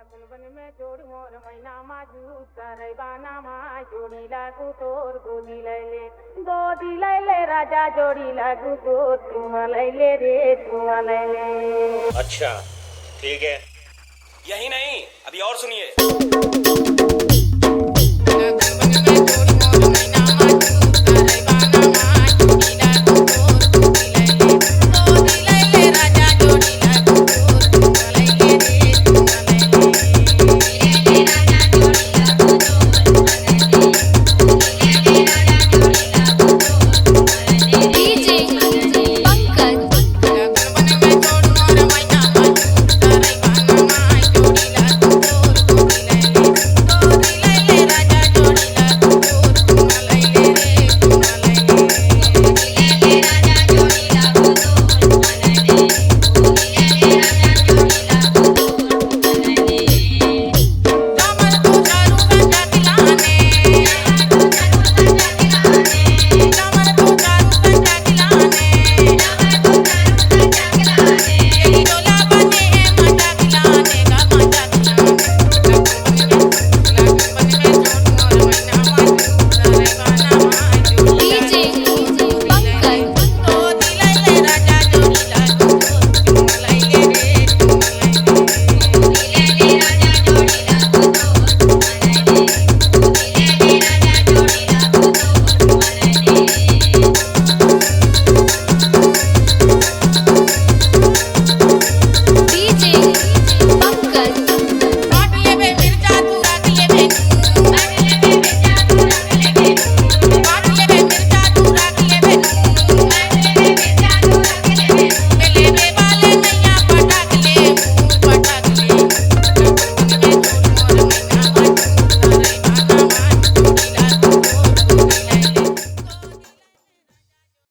बन में जोड़ मोर मैना माजू सारे बाना मा जोड़ी लागू तोर गोदी लैले राजा जोड़ी लागू तोर तुम लैले रे तुम लैले। अच्छा ठीक है। यही नहीं, अभी और सुनिए।